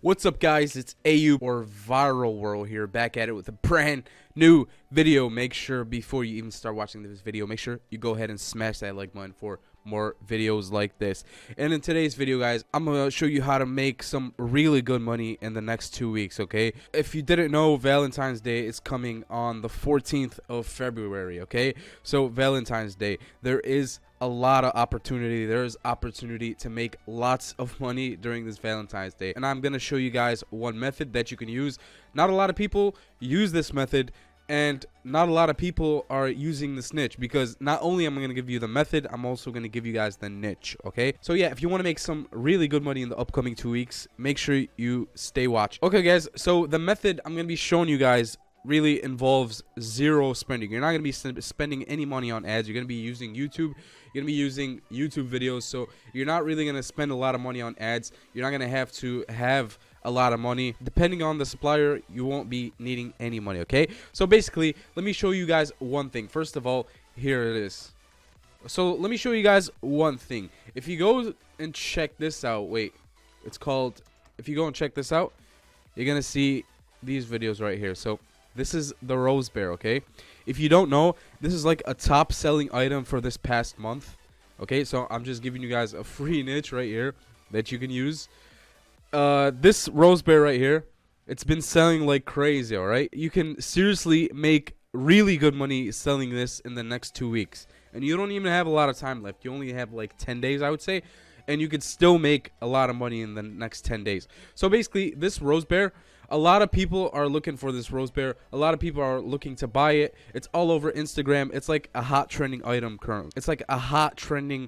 What's up, guys? It's AU or ViralWhirl here, back at it with a brand new video. Make sure before you even start watching this video, make sure you go ahead and smash that like button for more videos like this. And in today's video, guys, I'm gonna show you how to make some really good money in the next 2 weeks. Okay, if you didn't know, Valentine's Day is coming on the 14th of February. Okay, so Valentine's Day, there is a lot of opportunity. There is opportunity to make lots of money during this Valentine's Day, and I'm gonna show you guys one method that you can use. Not a lot of people use this method, and not a lot of people are using this niche, because not only am I going to give you the method, I'm also going to give you guys the niche. Okay, so yeah, if you want to make some really good money in the upcoming 2 weeks, make sure you stay watching. Okay, guys, so the method I'm going to be showing you guys really involves zero spending. You're not going to be spending any money on ads. You're going to be using YouTube. You're going to be using YouTube videos, so you're not really going to spend a lot of money on ads. You're not going to have a lot of money. Depending on the supplier, you won't be needing any money. Okay, so basically, let me show you guys one thing. First of all, here it is. So let me show you guys one thing. If you go and check this out, if you go and check this out, you're gonna see these videos right here. So this is the rose bear. Okay, if you don't know, this is like a top selling item for this past month. Okay, so I'm just giving you guys a free niche right here that you can use. This rose bear right here, it's been selling like crazy. All right, you can seriously make really good money selling this in the next 2 weeks, and you don't even have a lot of time left. You only have like 10 days, I would say, and you could still make a lot of money in the next 10 days. So basically, this rose bear, a lot of people are looking for this rose bear. A lot of people are looking to buy it. It's all over Instagram. It's like a hot trending item currently. It's like a hot trending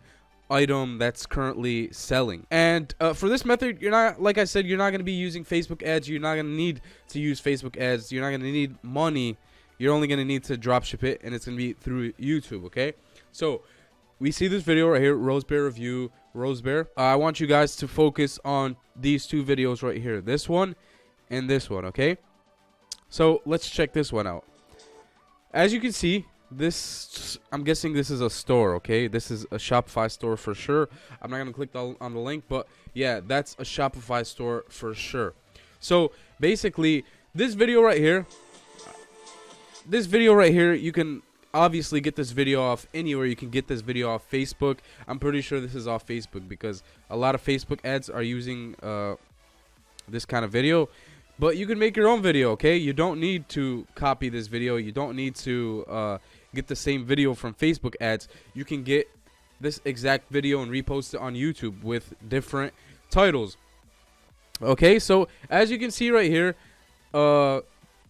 item that's currently selling. And for this method, you're not, like I said, you're not going to be using Facebook ads. You're not going to need to use Facebook ads. You're not going to need money. You're only going to need to drop ship it, and it's going to be through YouTube. Okay, so we see this video right here, rose bear review, rose bear. I want you guys to focus on these two videos right here, this one and this one. Okay, so let's check this one out. As you can see, this, I'm guessing this is a store. Okay, this is a Shopify store for sure. I'm not gonna click on the link, but yeah, that's a Shopify store for sure. So basically, this video right here, you can obviously get this video off anywhere. You can get this video off Facebook. I'm pretty sure this is off Facebook, because a lot of Facebook ads are using this kind of video. But you can make your own video. Okay, you don't need to copy this video. You don't need to get the same video from Facebook ads. You can get this exact video and repost it on YouTube with different titles. Okay, so as you can see right here,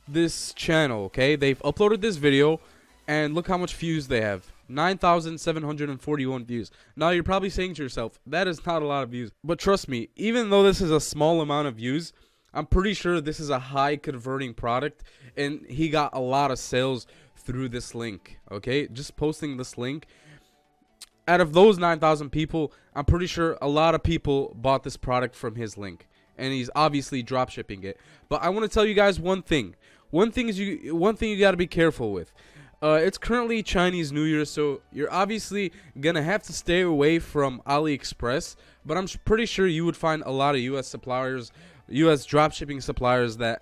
this channel, okay, they've uploaded this video, and look how much views they have. 9,741 views. Now you're probably saying to yourself, that is not a lot of views. But trust me, even though this is a small amount of views, I'm pretty sure this is a high converting product, and he got a lot of sales through this link. Okay, just posting this link, out of those 9,000 people, I'm pretty sure a lot of people bought this product from his link, and he's obviously drop shipping it. But I want to tell you guys one thing. One thing you got to be careful with. It's currently Chinese New Year, so you're obviously gonna have to stay away from AliExpress, but I'm pretty sure you would find a lot of US suppliers, US dropshipping suppliers, that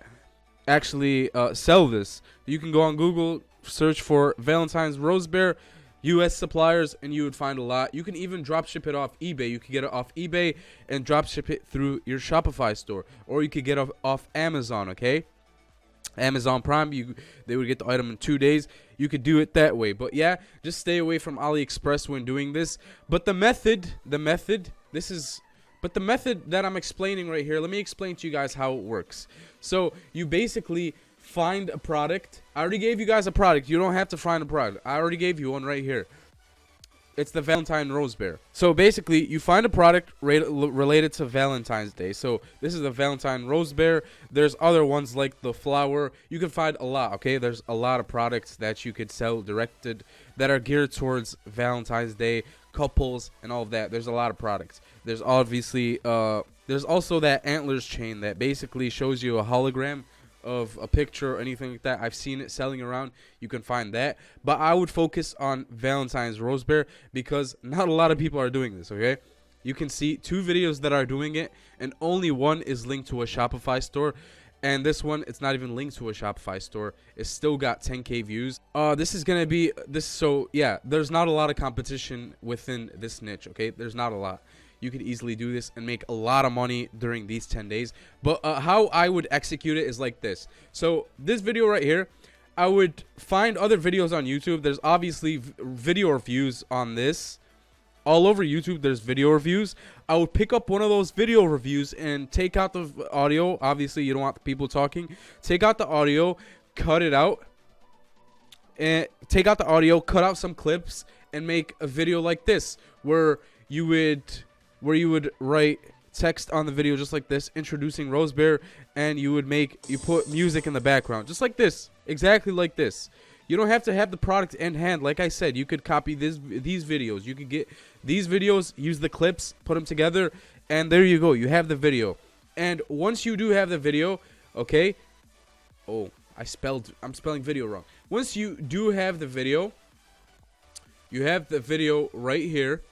actually sell this. You can go on Google, search for Valentine's Rose Bear US suppliers, and you would find a lot. You can even drop ship it off eBay. You could get it off eBay and drop ship it through your Shopify store, or you could get it off Amazon. Okay, Amazon Prime, they would get the item in 2 days. You could do it that way. But yeah, just stay away from AliExpress when doing this. But the method that I'm explaining right here, let me explain to you guys how it works. So you basically find a product. I already gave you guys a product. You don't have to find a product. I already gave you one right here. It's the Valentine Rose Bear. So basically, you find a product related to Valentine's Day. So this is the Valentine Rose Bear. There's other ones like the flower. You can find a lot, okay? There's a lot of products that you could sell directed that are geared towards Valentine's Day, couples, and all of that. There's a lot of products. There's obviously, there's also that antlers chain that basically shows you a hologram of a picture or anything like that. I've seen it selling around. You can find that, but I would focus on Valentine's Rose Bear, because not a lot of people are doing this. Okay, you can see 2 videos that are doing it, and only one is linked to a Shopify store. And this one, it's not even linked to a Shopify store. It's still got 10K views. This is gonna be this. So yeah, there's not a lot of competition within this niche. Okay, there's not a lot. You could easily do this and make a lot of money during these 10 days. But how I would execute it is like this. So this video right here, I would find other videos on YouTube. There's obviously video reviews on this. All over YouTube, there's video reviews. I would pick up one of those video reviews and take out the audio. Obviously, you don't want the people talking. Take out the audio, cut it out, and take out the audio, cut out some clips, and make a video like this, where you would write text on the video just like this, introducing Rosebear, and you put music in the background, just like this, exactly like this. You don't have to have the product in hand. Like I said, you could copy these videos. You could get these videos, use the clips, put them together, and there you go. You have the video. And once you do have the video, okay. Oh, I'm spelling video wrong. Once you do have the video, you have the video right here.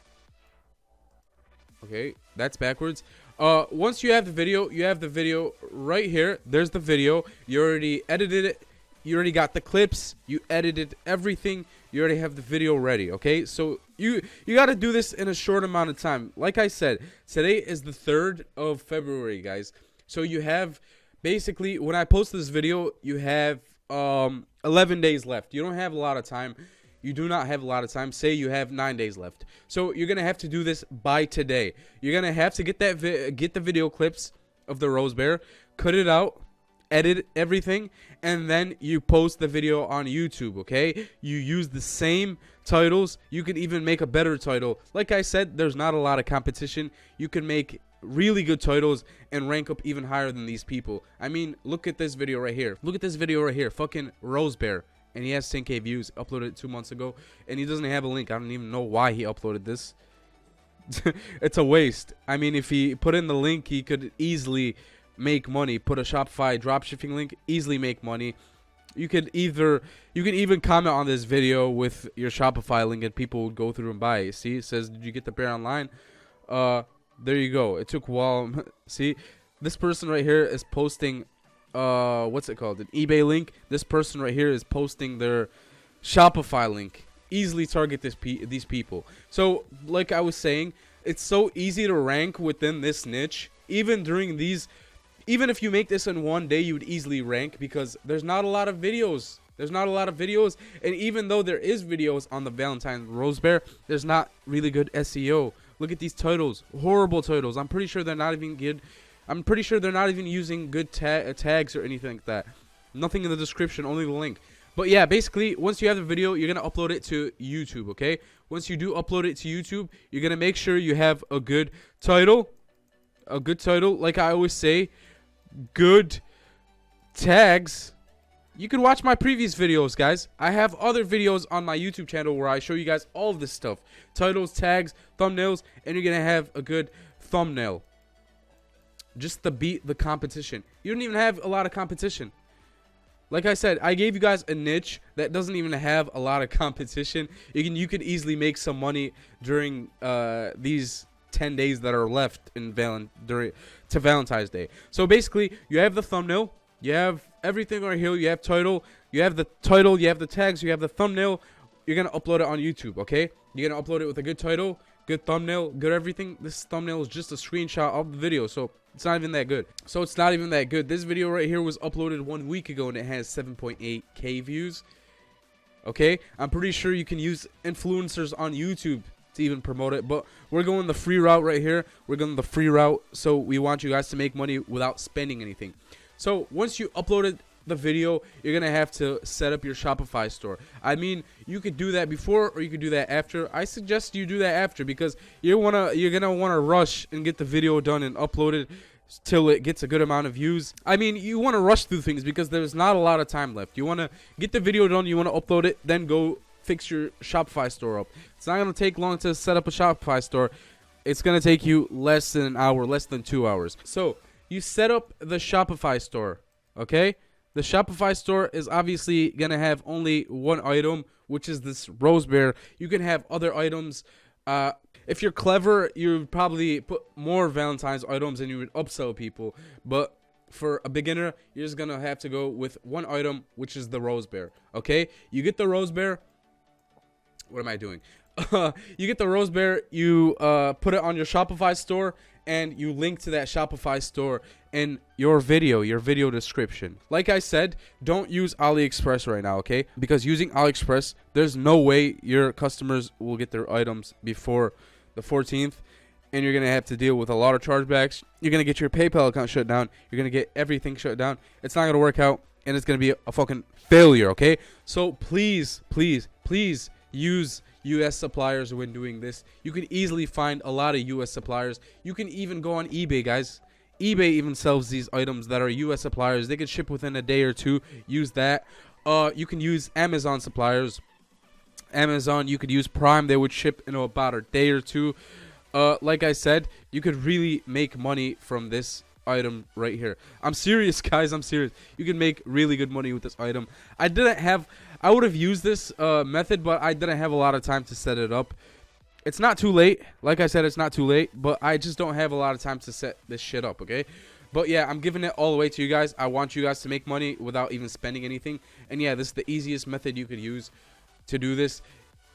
Okay, that's backwards. Once you have the video, you have the video right here. There's the video. You already edited it. You already got the clips, you edited everything, you already have the video ready, okay? So you got to do this in a short amount of time. Like I said, today is the 3rd of February, guys. So you have, basically, when I post this video, you have 11 days left. You don't have a lot of time. You do not have a lot of time. Say you have 9 days left. So you're going to have to do this by today. You're going to have to get the video clips of the Rosebear, cut it out, edit everything, and then you post the video on YouTube, okay? You use the same titles. You can even make a better title. Like I said, there's not a lot of competition. You can make really good titles and rank up even higher than these people. I mean, look at this video right here. Look at this video right here. Fucking Rosebear. And he has 10K views. Uploaded it 2 months ago. And he doesn't have a link. I don't even know why he uploaded this. It's a waste. I mean, if he put in the link, he could easily make money. Put a Shopify dropshipping link, easily make money. You can even comment on this video with your Shopify link and people would go through and buy it. See, it says, did you get the bear online? There you go. It took a while. See, this person right here is posting what's it called, an eBay link. This person right here is posting their Shopify link. Easily target these people. So like I was saying, it's so easy to rank within this niche. Even if you make this in one day, you would easily rank because there's not a lot of videos. And even though there is videos on the Valentine's Rosebear, there's not really good SEO. Look at these titles. Horrible titles. I'm pretty sure they're not even good. I'm pretty sure they're not even using good tags or anything like that. Nothing in the description, only the link. But yeah, basically, once you have the video, you're going to upload it to YouTube, okay? Once you do upload it to YouTube, you're going to make sure you have a good title. A good title, like I always say. Good tags. You can watch my previous videos, guys. I have other videos on my YouTube channel where I show you guys all of this stuff. Titles, tags, thumbnails, and you're going to have a good thumbnail. Just to beat the competition. You don't even have a lot of competition. Like I said, I gave you guys a niche that doesn't even have a lot of competition. You could easily make some money during these 10 days that are left in to Valentine's Day. So basically, you have the thumbnail, you have everything right here, you have title, you have the tags, you have the thumbnail. You're gonna upload it on YouTube, okay? You're gonna upload it with a good title, good thumbnail, good everything. This thumbnail is just a screenshot of the video, so it's not even that good. This video right here was uploaded 1 week ago and it has 7.8K views. Okay, I'm pretty sure you can use influencers on YouTube to even promote it, but we're going the free route right here. We're going the free route, so we want you guys to make money without spending anything. So once you uploaded the video, you're gonna have to set up your Shopify store. I mean, you could do that before or you could do that after. I suggest you do that after because you're gonna wanna rush and get the video done and upload it till it gets a good amount of views. I mean, you want to rush through things because there's not a lot of time left. You want to get the video done, you want to upload it, then go fix your Shopify store up. It's not going to take long to set up a Shopify store. It's going to take you less than an hour, less than 2 hours. So you set up the Shopify store, okay? The Shopify store is obviously going to have only one item, which is this Rosebear. You can have other items If you're clever, you would probably put more Valentine's items and you would upsell people. But for a beginner, you're just gonna have to go with one item, which is the rose bear. Okay, you get the rose bear. What am I doing? You get the rose bear, you put it on your Shopify store, and you link to that Shopify store in your video description. Like I said, don't use AliExpress right now, okay? Because using AliExpress, there's no way your customers will get their items before the 14th, and you're gonna have to deal with a lot of chargebacks. You're gonna get your PayPal account shut down. You're gonna get everything shut down. It's not gonna work out, and it's gonna be a fucking failure, okay? So please use US suppliers when doing this. You can easily find a lot of US suppliers. You can even go on eBay, guys. eBay even sells these items that are US suppliers. They can ship within a day or two. Use that. You can use Amazon suppliers. Amazon, you could use Prime. They would ship in about a day or two. Like I said, you could really make money from this item right here. I'm serious, guys. I'm serious. You can make really good money with this item. I would have used this method, but I didn't have a lot of time to set it up. It's not too late. Like I said, it's not too late, but I just don't have a lot of time to set this shit up, okay? But yeah, I'm giving it all the way to you guys. I want you guys to make money without even spending anything. And yeah, this is the easiest method you could use to do this.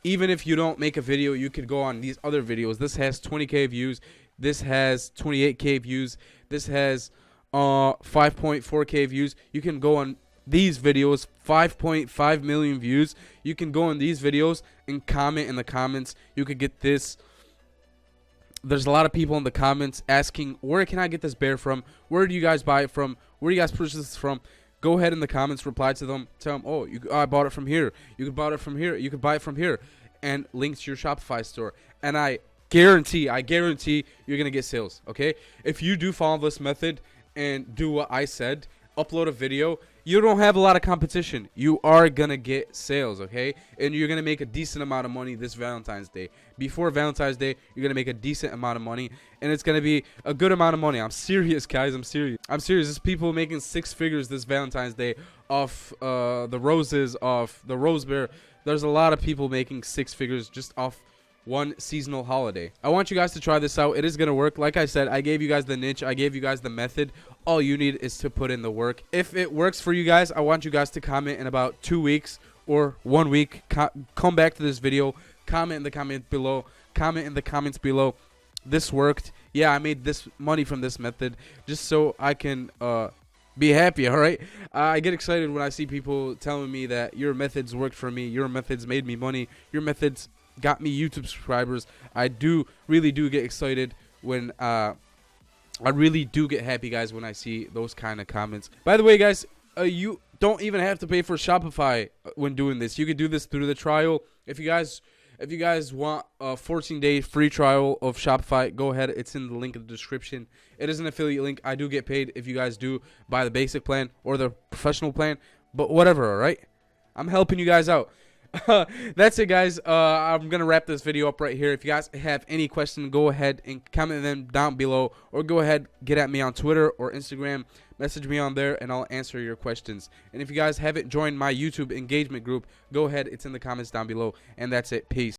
Even if you don't make a video, you could go on these other videos. This has 20k views. This has 28k views. This has 5.4k views. You can go on these videos, 5.5 million views. You can go on these videos and comment in the comments. You could get this. There's a lot of people in the comments asking, where can I get this bear from? Where do you guys buy it from? Where do you guys purchase this from? Go ahead in the comments, reply to them, tell them, oh, I bought it from here. You could buy it from here. You could buy it from here, and links to your Shopify store. And I guarantee you're gonna get sales. Okay, if you do follow this method and do what I said, upload a video, you don't have a lot of competition. You are gonna get sales, okay? And you're gonna make a decent amount of money this Valentine's Day. Before Valentine's Day, you're gonna make a decent amount of money, and it's gonna be a good amount of money. I'm serious, guys. I'm serious. There's people making 6 figures this Valentine's Day off the roses, off the rose bear. There's a lot of people making 6 figures just off one seasonal holiday. I want you guys to try this out. It is gonna work. Like I said, I gave you guys the niche. I gave you guys the method. All you need is to put in the work. If it works for you guys, I want you guys to comment in about 2 weeks or 1 week. Come back to this video. Comment in the comments below. Comment in the comments below. This worked. Yeah, I made this money from this method just so I can be happy. All right. I get excited when I see people telling me that your methods worked for me. Your methods made me money. Your methods got me YouTube subscribers. I really do get excited when I really do get happy, guys, when I see those kind of comments. By the way, guys, you don't even have to pay for Shopify when doing this. You can do this through the trial. If you guys want a 14-day free trial of Shopify, go ahead. It's in the link in the description. It is an affiliate link. I do get paid if you guys do buy the basic plan or the professional plan, but whatever, all right? I'm helping you guys out. That's it, guys. I'm gonna wrap this video up right here. If you guys have any questions, go ahead and comment them down below, or go ahead, get at me on Twitter or Instagram, message me on there, and I'll answer your questions. And if you guys haven't joined my YouTube engagement group, go ahead, it's in the comments down below. And that's it. Peace.